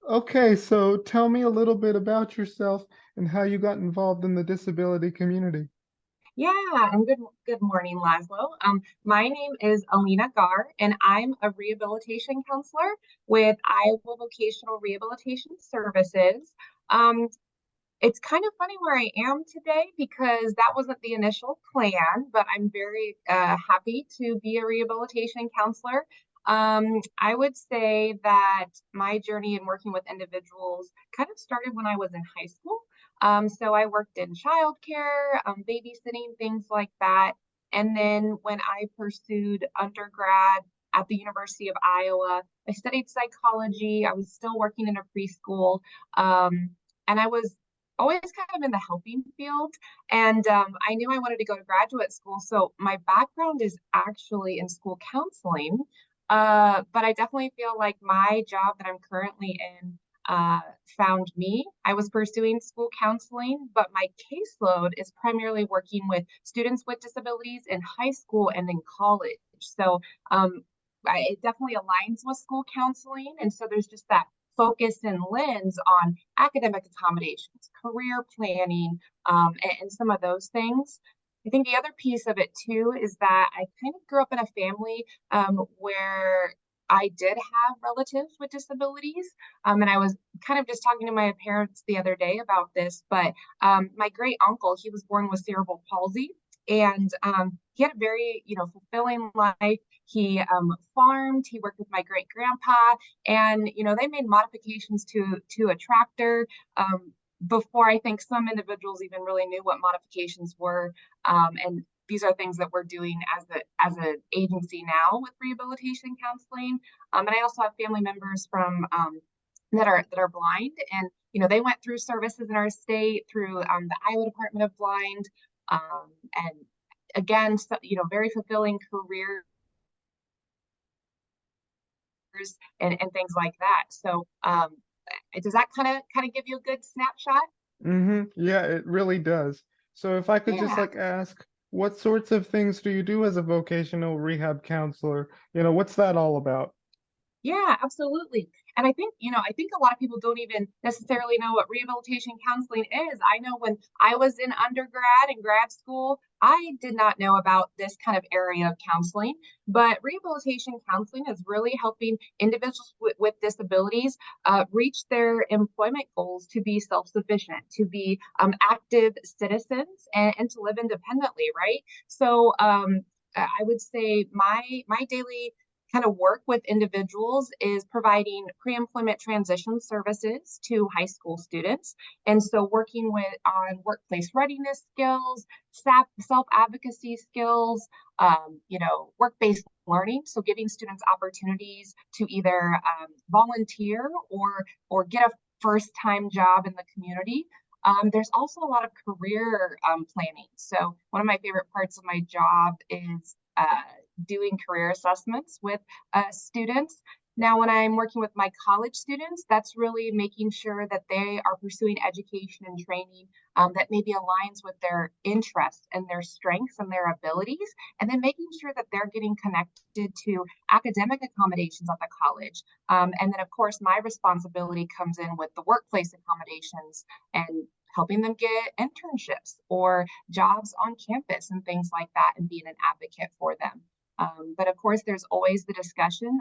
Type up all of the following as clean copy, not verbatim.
Okay, so tell me a little bit about yourself and how you got involved in the disability community. Yeah, and good morning, Laszlo. My name is Aleena Garr, and I'm a rehabilitation counselor with Iowa Vocational Rehabilitation Services. Um, it's kind of funny where I am today because that wasn't the initial plan, but I'm very happy to be a rehabilitation counselor. I would say that my journey in working with individuals kind of started when I was in high school. So I worked in childcare, babysitting, things like that. And then when I pursued undergrad at the University of Iowa, I studied psychology. I was still working in a preschool. And I was always kind of in the helping field. And I knew I wanted to go to graduate school. So my background is actually in school counseling. But I definitely feel like my job that I'm currently in uh, found me. I was pursuing school counseling, but my caseload is primarily working with students with disabilities in high school and in college. So um, it definitely aligns with school counseling. And so there's just that focus and lens on academic accommodations, career planning, and some of those things. I think the other piece of it too is that I kind of grew up in a family where I did have relatives with disabilities. And I was kind of just talking to my parents the other day about this, but my great uncle, he was born with cerebral palsy. And he had a very, fulfilling life. He farmed. He worked with my great grandpa, and they made modifications to a tractor before I think some individuals even really knew what modifications were. And these are things that we're doing as an agency now with rehabilitation counseling. And I also have family members from that are blind, and they went through services in our state through the Iowa Department of Blind, and again, so, very fulfilling careers and things like that. So does that kind of give you a good snapshot? Yeah, it really does. So if I could just Yeah. like ask, what sorts of things do you do as a vocational rehab counselor? What's that all about? Yeah, absolutely. And I think a lot of people don't even necessarily know what rehabilitation counseling is. I know when I was in undergrad and grad school, I did not know about this kind of area of counseling, but rehabilitation counseling is really helping individuals with disabilities reach their employment goals to be self-sufficient, to be active citizens, and to live independently, right? So I would say my daily kind of work with individuals is providing pre-employment transition services to high school students. And so working with on workplace readiness skills, self-advocacy skills, work-based learning. So giving students opportunities to either volunteer or get a first-time job in the community. There's also a lot of career planning. So one of my favorite parts of my job is doing career assessments with students. Now, when I'm working with my college students, that's really making sure that they are pursuing education and training that maybe aligns with their interests and their strengths and their abilities, and then making sure that they're getting connected to academic accommodations at the college. And then, of course, my responsibility comes in with the workplace accommodations and helping them get internships or jobs on campus and things like that, and being an advocate for them. But of course, there's always the discussion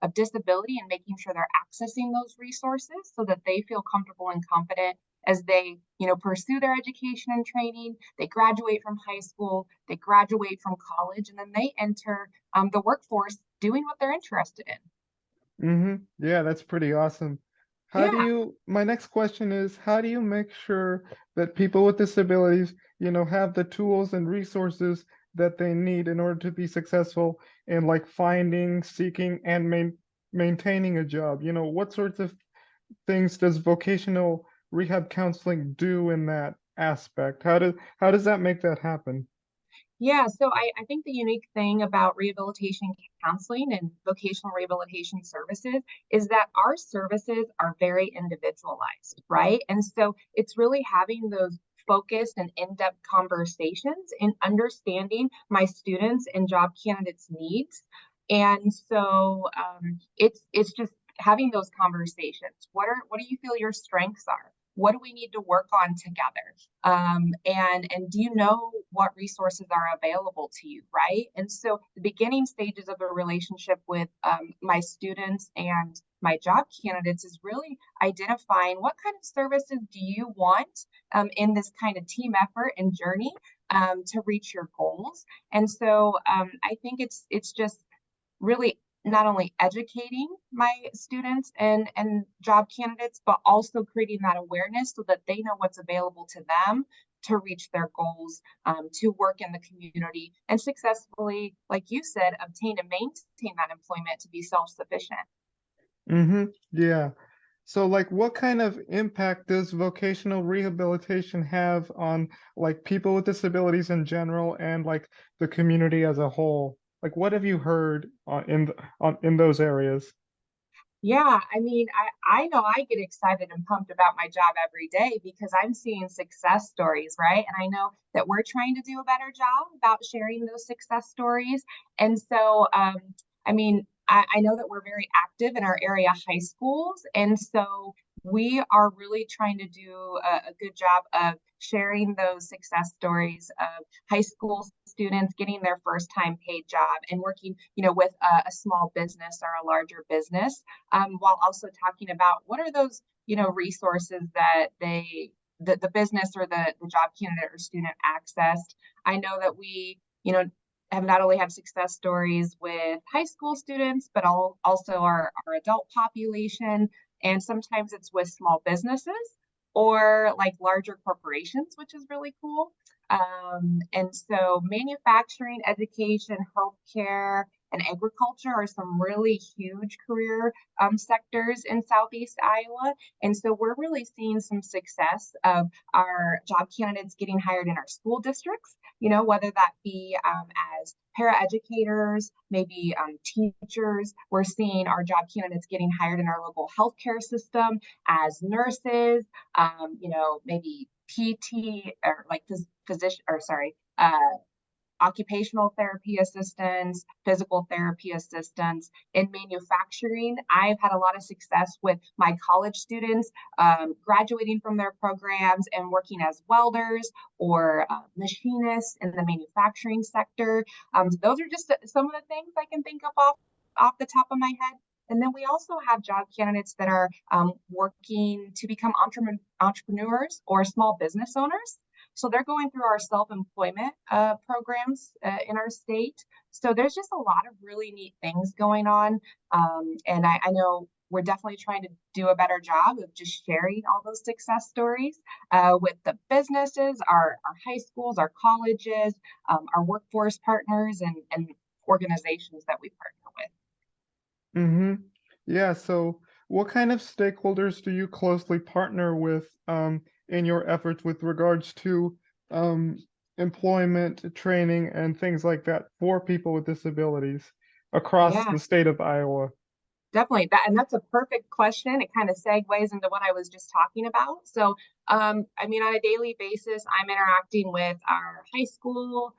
of disability and making sure they're accessing those resources so that they feel comfortable and confident as they, pursue their education and training. They graduate from high school, they graduate from college, and then they enter the workforce doing what they're interested in. Yeah, that's pretty awesome. Yeah. My next question is, how do you make sure that people with disabilities, have the tools and resources that they need in order to be successful in like finding, seeking, and maintaining a job? What sorts of things does vocational rehab counseling do in that aspect? How does that make that happen? Yeah, so I think the unique thing about rehabilitation counseling and vocational rehabilitation services is that our services are very individualized, right? And so it's really having those focused and in-depth conversations and understanding my students and job candidates' needs. And so it's just having those conversations. What do you feel your strengths are? What do we need to work on together? And do you know what resources are available to you, right? And so the beginning stages of a relationship with my students and my job candidates is really identifying what kind of services do you want in this kind of team effort and journey to reach your goals. And so I think it's just really not only educating my students and job candidates, but also creating that awareness so that they know what's available to them to reach their goals, to work in the community and successfully, like you said, obtain and maintain that employment to be self-sufficient. Mm-hmm. Yeah. So like what kind of impact does vocational rehabilitation have on like people with disabilities in general and like the community as a whole? Like what have you heard in those areas? Yeah, I mean, I know I get excited and pumped about my job every day because I'm seeing success stories, right? And I know that we're trying to do a better job about sharing those success stories. And so, I mean, I know that we're very active in our area high schools. And so we are really trying to do a good job of sharing those success stories of high school students getting their first time paid job and working, with a small business or a larger business, while also talking about what are those, resources that the business or the job candidate or student accessed. I know that we, have not only had success stories with high school students, but also our adult population. And sometimes it's with small businesses or like larger corporations, which is really cool. And so manufacturing, education, healthcare, and agriculture are some really huge career sectors in Southeast Iowa. And so we're really seeing some success of our job candidates getting hired in our school districts, whether that be as paraeducators, maybe teachers. We're seeing our job candidates getting hired in our local healthcare system as nurses, maybe PT or like physician or sorry, occupational therapy assistants, physical therapy assistants. In manufacturing, I've had a lot of success with my college students graduating from their programs and working as welders or machinists in the manufacturing sector. Those are just some of the things I can think of off the top of my head. And then we also have job candidates that are working to become entrepreneurs or small business owners. So they're going through our self-employment programs in our state. So there's just a lot of really neat things going on. And I know we're definitely trying to do a better job of just sharing all those success stories with the businesses, our high schools, our colleges, our workforce partners, and organizations that we partner with. Mm-hmm. Yeah, so what kind of stakeholders do you closely partner with in your efforts with regards to um, employment, training, and things like that for people with disabilities across Yeah. the state of Iowa? Definitely. And that's a perfect question. It kind of segues into what I was just talking about. So, I mean, on a daily basis, I'm interacting with our high schools,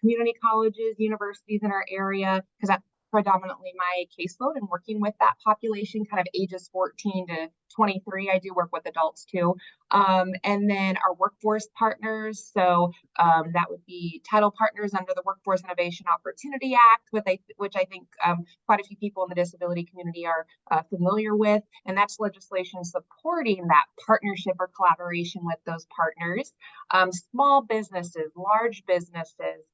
community colleges, universities in our area, because that's predominantly my caseload and working with that population, kind of ages 14 to 23. I do work with adults too. And then our workforce partners. So that would be title partners under the Workforce Innovation Opportunity Act, which I think quite a few people in the disability community are familiar with. And that's legislation supporting that partnership or collaboration with those partners. Small businesses, large businesses,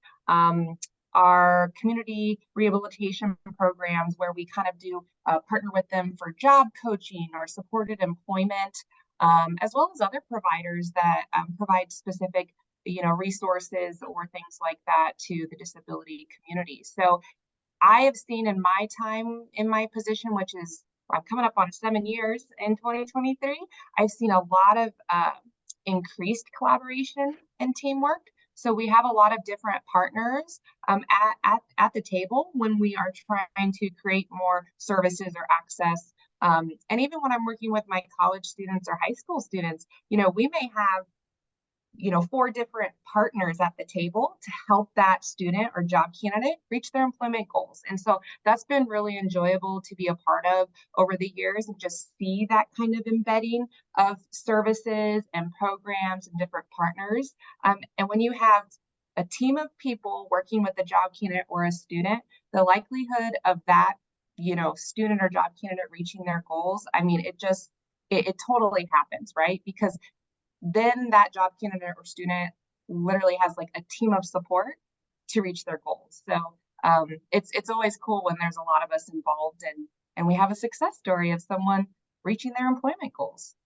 our community rehabilitation programs where we kind of do partner with them for job coaching or supported employment, as well as other providers that provide specific resources or things like that to the disability community. So I have seen in my time in my position, which is I'm coming up on 7 years in 2023, I've seen a lot of increased collaboration and teamwork. So we have a lot of different partners at the table when we are trying to create more services or access. And even when I'm working with my college students or high school students, we may have four different partners at the table to help that student or job candidate reach their employment goals. And so that's been really enjoyable to be a part of over the years and just see that kind of embedding of services and programs and different partners. And when you have a team of people working with a job candidate or a student, the likelihood of that, student or job candidate reaching their goals, I mean, it totally happens, right? Because then that job candidate or student literally has like a team of support to reach their goals. So it's always cool when there's a lot of us involved and we have a success story of someone reaching their employment goals.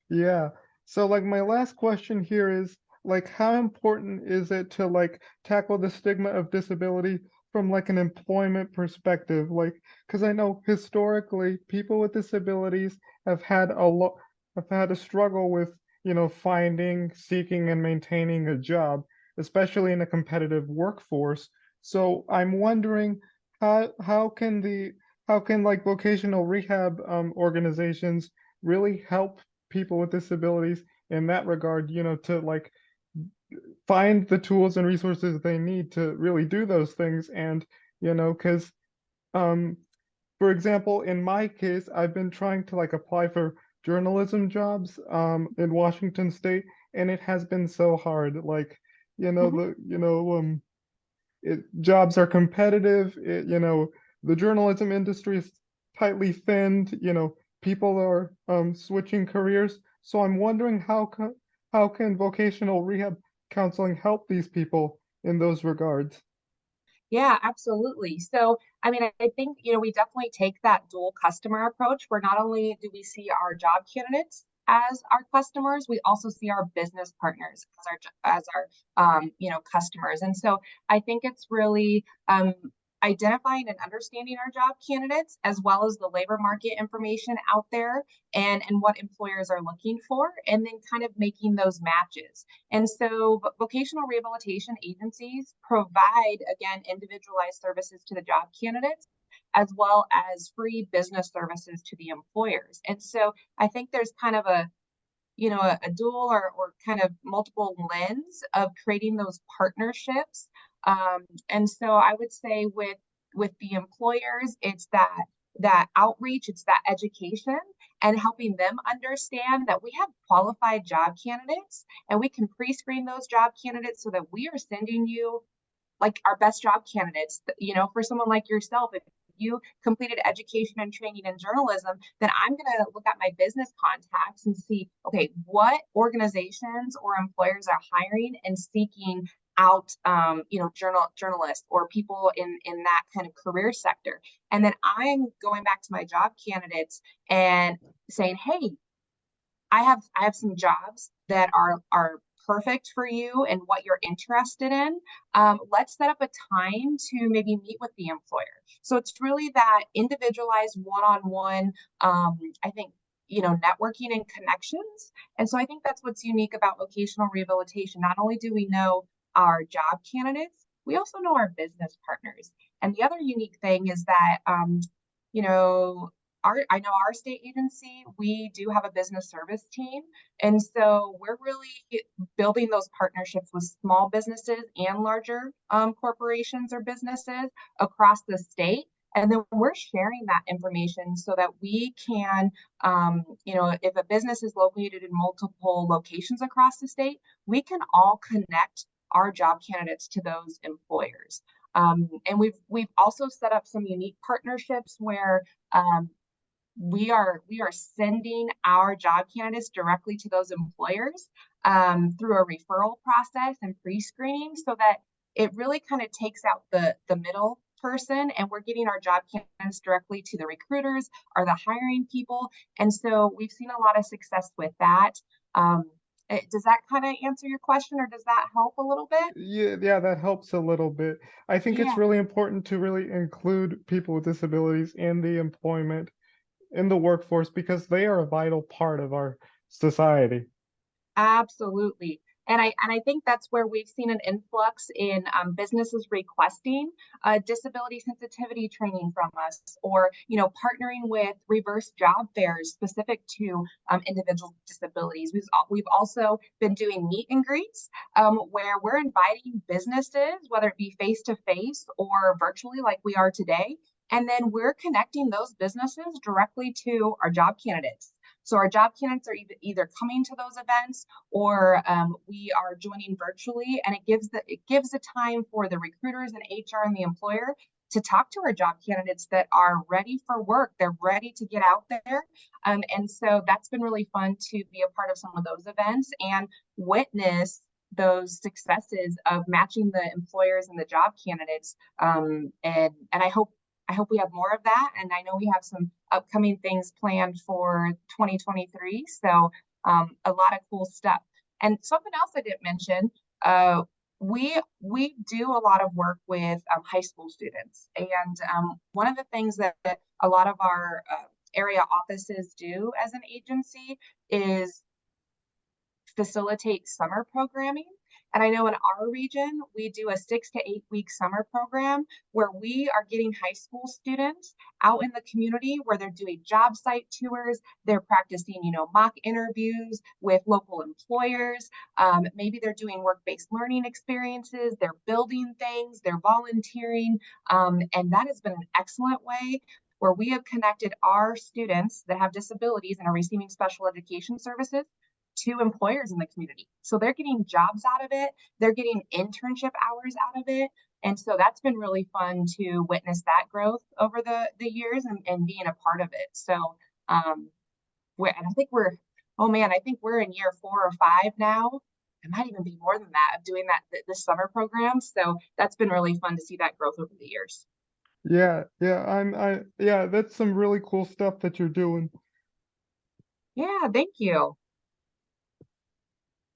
Yeah. So like my last question here is like how important is it to like tackle the stigma of disability from like an employment perspective? Like, because I know historically people with disabilities have had have had a struggle with, finding, seeking, and maintaining a job, especially in a competitive workforce. So I'm wondering how can how can like vocational rehab organizations really help people with disabilities in that regard, to like find the tools and resources they need to really do those things. And, because, um, for example, in my case, I've been trying to like apply for journalism jobs, in Washington State, and it has been so hard. Like, Mhm. jobs are competitive. The journalism industry is tightly thinned. People are switching careers. So I'm wondering how can vocational rehab counseling help these people in those regards? Yeah, absolutely. So, I mean, I think, we definitely take that dual customer approach where not only do we see our job candidates as our customers, we also see our business partners as our customers. And so I think it's really identifying and understanding our job candidates as well as the labor market information out there and what employers are looking for, and then kind of making those matches. And so vocational rehabilitation agencies provide, again, individualized services to the job candidates as well as free business services to the employers. And so I think there's kind of a dual or kind of multiple lens of creating those partnerships. And so I would say with the employers, it's that outreach, it's that education and helping them understand that we have qualified job candidates and we can pre-screen those job candidates so that we are sending you like our best job candidates. For someone like yourself, if you completed education and training in journalism, then I'm going to look at my business contacts and see, okay, what organizations or employers are hiring and seeking out, journalists or people in that kind of career sector. And then I'm going back to my job candidates and saying, hey, I have some jobs that are perfect for you and what you're interested in. Let's set up a time to maybe meet with the employer. So it's really that individualized one-on-one, I think, networking and connections. And so I think that's what's unique about vocational rehabilitation. Not only do we know our job candidates, we also know our business partners. And the other unique thing is that, you know, I know our state agency, we do have a business service team. And so we're really building those partnerships with small businesses and larger corporations or businesses across the state. And then we're sharing that information so that we can, if a business is located in multiple locations across the state, we can all connect our job candidates to those employers. And we've also set up some unique partnerships where we are sending our job candidates directly to those employers through a referral process and pre-screening so that it really kind of takes out the middle person and we're getting our job candidates directly to the recruiters or the hiring people. And so we've seen a lot of success with that. Does that kind of answer your question or does that help a little bit? Yeah, that helps a little bit. I think it's Yeah. really important to really include people with disabilities in the employment, in the workforce, because they are a vital part of our society. Absolutely. And I think that's where we've seen an influx in businesses requesting disability sensitivity training from us, or partnering with reverse job fairs specific to individual disabilities. We've also been doing meet and greets where we're inviting businesses, whether it be face to face or virtually, like we are today, and then we're connecting those businesses directly to our job candidates. So our job candidates are either coming to those events, or we are joining virtually, and it gives the time for the recruiters and HR and the employer to talk to our job candidates that are ready for work. They're ready to get out there. And so that's been really fun to be a part of some of those events and witness those successes of matching the employers and the job candidates. And I hope we have more of that. And I know we have some upcoming things planned for 2023. So a lot of cool stuff. And something else I didn't mention, we do a lot of work with high school students. And one of the things that a lot of our area offices do as an agency is facilitate summer programming. And I know in our region, we do a 6 to 8 week summer program where we are getting high school students out in the community, where they're doing job site tours, they're practicing, mock interviews with local employers. Maybe they're doing work-based learning experiences, they're building things, they're volunteering. And that has been an excellent way where we have connected our students that have disabilities and are receiving special education services to employers in the community. So they're getting jobs out of it, they're getting internship hours out of it. And so that's been really fun to witness that growth over the years, and being a part of it. So and I think oh man, I think we're in year 4 or 5 now. It might even be more than that, of doing this summer program. So that's been really fun to see that growth over the years. Yeah, that's some really cool stuff that you're doing. Yeah, thank you.